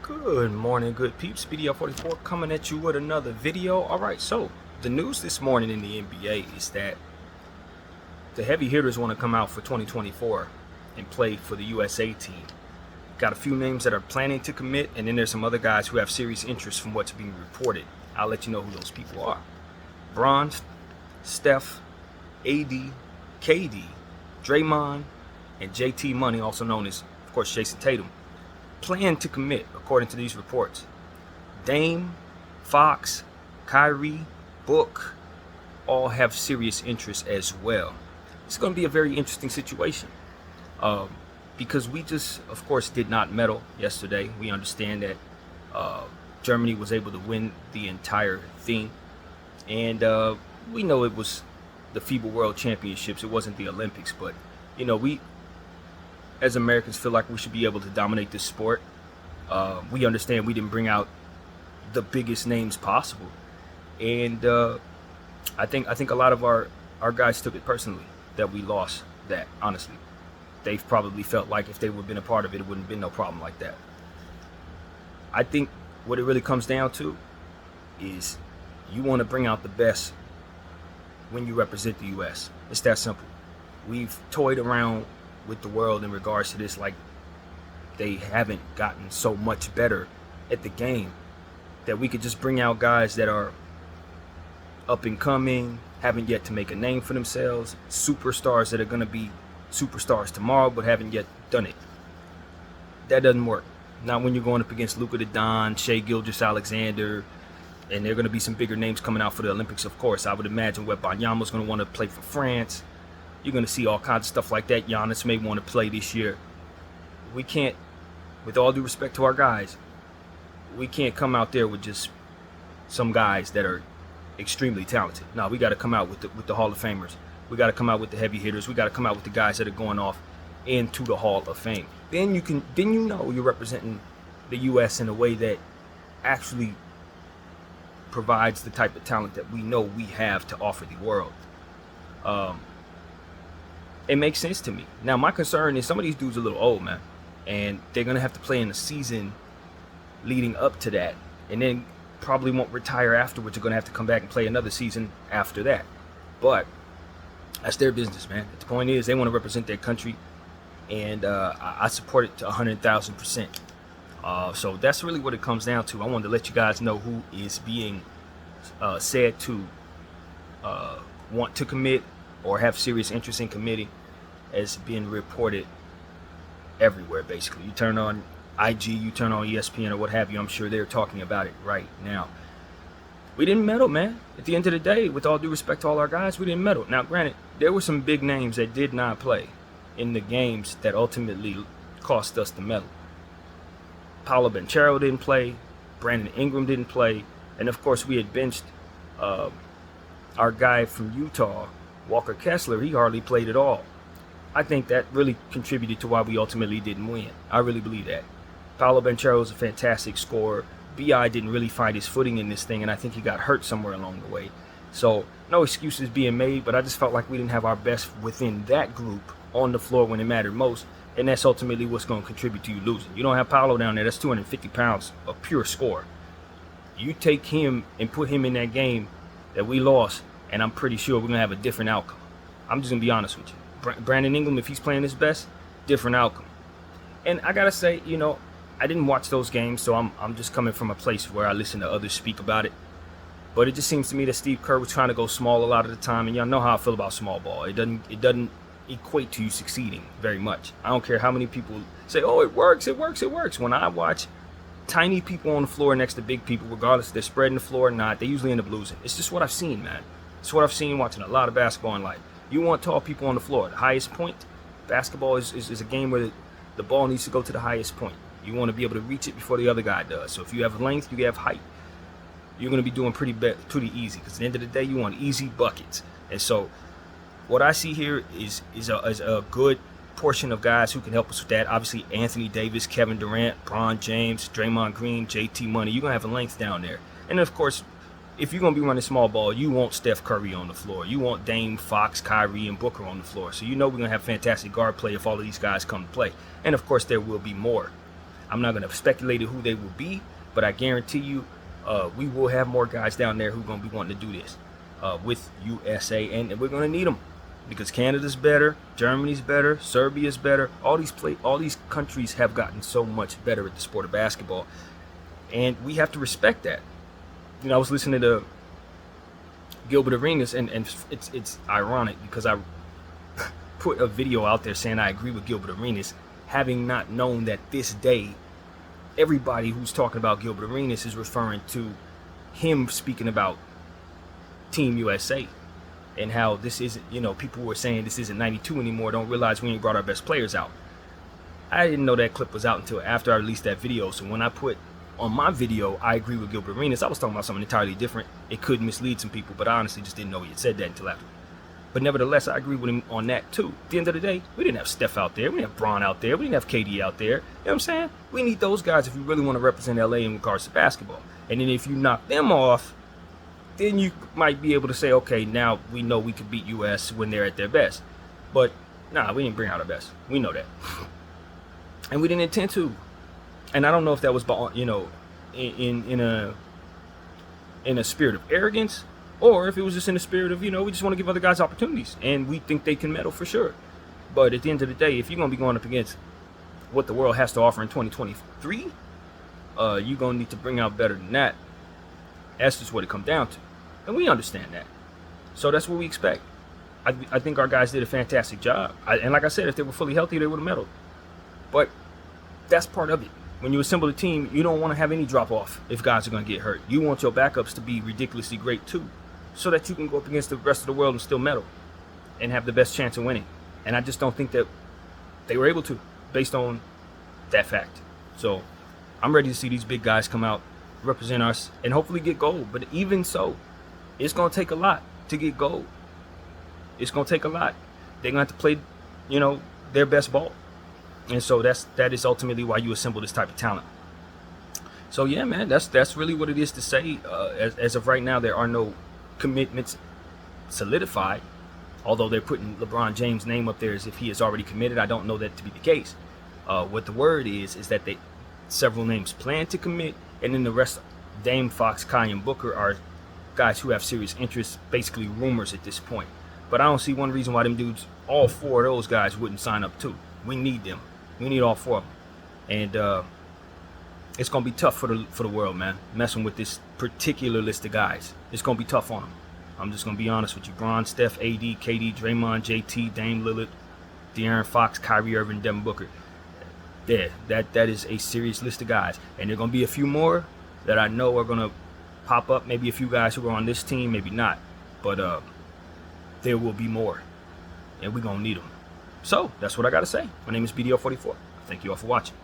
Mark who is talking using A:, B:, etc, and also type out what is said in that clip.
A: Good morning, good peeps. BDL44 coming at you with another video. Alright, so the news this morning in the NBA is that the heavy hitters want to come out for 2024 and play for the USA team. Got a few names that are planning to commit, and then there's some other guys who have serious interest from what's being reported. I'll let you know who those people are. Bron, Steph, AD, KD, Draymond, and JT Money, also known as, of course, Jason Tatum, plan to commit, according to these reports. Dame, Fox, Kyrie, Book, all have serious interest as well. It's going to be a very interesting situation because we just, of course, did not medal yesterday. We understand that Germany was able to win the entire thing, and we know it was the FIBA World Championships. It wasn't the Olympics, but you know, we as Americans feel like we should be able to dominate this sport. We understand we didn't bring out the biggest names possible, and I think a lot of our guys took it personally that we lost that. Honestly, they've probably felt like if they would have been a part of it, it wouldn't have been no problem like that. I think what it really comes down to is you want to bring out the best when you represent the U.S. It's that simple. We've toyed around with the world in regards to this, like they haven't gotten so much better at the game that we could just bring out guys that are up and coming, haven't yet to make a name for themselves, superstars that are going to be superstars tomorrow but haven't yet done it. That doesn't work. Not when you're going up against Luka the Don, Shai Gilgeous-Alexander, and there are going to be some bigger names coming out for the Olympics, of course. I would imagine Wembanyama's going to want to play for France. You're going to see all kinds of stuff like that. Giannis may want to play this year. We can't, with all due respect to our guys, we can't come out there with just some guys that are extremely talented. No, we got to come out with the Hall of Famers. We got to come out with the heavy hitters. We got to come out with the guys that are going off into the Hall of Fame. Then you know you're representing the U.S. in a way that actually provides the type of talent that we know we have to offer the world. It makes sense to me. Now, my concern is some of these dudes are a little old, man, and they're going to have to play in the season leading up to that, and then probably won't retire afterwards. They're going to have to come back and play another season after that. But that's their business, man. The point is they want to represent their country, and I support it to 100,000%. So that's really what it comes down to. I wanted to let you guys know who is being said to want to commit or have serious interest in committing, as being reported everywhere. Basically, you turn on IG, you turn on ESPN or what have you, I'm sure they're talking about it right now. We didn't medal, man. At the end of the day, with all due respect to all our guys, we didn't medal. Now, granted, there were some big names that did not play in the games that ultimately cost us the medal. Paolo Banchero didn't play, Brandon Ingram didn't play, and of course we had benched our guy from Utah, Walker Kessler. He hardly played at all. I think that really contributed to why we ultimately didn't win. I really believe that. Paolo Banchero is a fantastic scorer. B.I. didn't really find his footing in this thing, and I think he got hurt somewhere along the way. So no excuses being made, but I just felt like we didn't have our best within that group on the floor when it mattered most, and that's ultimately what's going to contribute to you losing. You don't have Paolo down there. That's 250 pounds of pure score. You take him and put him in that game that we lost, and I'm pretty sure we're going to have a different outcome. I'm just going to be honest with you. Brandon Ingram, if he's playing his best, different outcome. And I got to say, you know, I didn't watch those games, so I'm just coming from a place where I listen to others speak about it. But it just seems to me that Steve Kerr was trying to go small a lot of the time, and y'all know how I feel about small ball. It doesn't equate to you succeeding very much. I don't care how many people say, oh, it works. When I watch tiny people on the floor next to big people, regardless if they're spreading the floor or not, they usually end up losing. It's just what I've seen, man. It's what I've seen watching a lot of basketball in life. You want tall people on the floor. The highest point, basketball is a game where the ball needs to go to the highest point. You want to be able to reach it before the other guy does. So if you have length, you have height, you're going to be doing pretty easy, because at the end of the day, you want easy buckets. And so what I see here is a good portion of guys who can help us with that. Obviously, Anthony Davis, Kevin Durant, Bron James, Draymond Green, JT Money. You're going to have a length down there. And, of course, if you're going to be running small ball, you want Steph Curry on the floor. You want Dame, Fox, Kyrie, and Booker on the floor. So you know we're going to have fantastic guard play if all of these guys come to play. And, of course, there will be more. I'm not going to speculate who they will be, but I guarantee you we will have more guys down there who are going to be wanting to do this with USA, and we're going to need them because Canada's better, Germany's better, Serbia's better. All these countries have gotten so much better at the sport of basketball, and we have to respect that. You know, I was listening to Gilbert Arenas, and it's ironic because I put a video out there saying I agree with Gilbert Arenas, having not known that this day everybody who's talking about Gilbert Arenas is referring to him speaking about Team USA and how this isn't, you know, people were saying this isn't 92 anymore, don't realize we ain't brought our best players out. I didn't know that clip was out until after I released that video. So when I put on my video, I agree with Gilbert Arenas, I was talking about something entirely different. It could mislead some people, but I honestly just didn't know he had said that until after. But nevertheless, I agree with him on that too. At the end of the day, we didn't have Steph out there. We didn't have Bron out there. We didn't have KD out there. You know what I'm saying? We need those guys if we really want to represent LA in regards to basketball. And then if you knock them off, then you might be able to say, okay, now we know we could beat US when they're at their best. But nah, we didn't bring out our best. We know that. And we didn't intend to. And I don't know if that was, you know, in a spirit of arrogance, or if it was just in the spirit of, you know, we just want to give other guys opportunities and we think they can medal for sure. But at the end of the day, if you're going to be going up against what the world has to offer in 2023, you're going to need to bring out better than that. That's just what it comes down to. And we understand that. So that's what we expect. I think our guys did a fantastic job. And like I said, if they were fully healthy, they would have medaled. But that's part of it. When you assemble a team, you don't want to have any drop off if guys are going to get hurt. You want your backups to be ridiculously great too, so that you can go up against the rest of the world and still medal and have the best chance of winning. And I just don't think that they were able to, based on that fact. So I'm ready to see these big guys come out, represent us, and hopefully get gold. But even so, it's going to take a lot to get gold. It's going to take a lot. They're going to have to play, you know, their best ball. And so that is ultimately why you assemble this type of talent. So yeah, man, that's really what it is to say. As of right now, there are no commitments solidified, although they're putting LeBron James' name up there as if he is already committed. I don't know that to be the case. What the word is that several names plan to commit, and then the rest, Dame, Fox, Kai, and Booker, are guys who have serious interest, basically rumors at this point. But I don't see one reason why them dudes, all four of those guys, wouldn't sign up too. We need them. We need all four of them. And it's going to be tough for the world, man, messing with this particular list of guys. It's going to be tough on them. I'm just going to be honest with you. Bron, Steph, AD, KD, Draymond, JT, Dame Lillard, De'Aaron Fox, Kyrie Irving, Devin Booker. Yeah, that is a serious list of guys. And there are going to be a few more that I know are going to pop up. Maybe a few guys who are on this team, maybe not. But there will be more. And we're going to need them. So that's what I got to say. My name is BDO44. Thank you all for watching.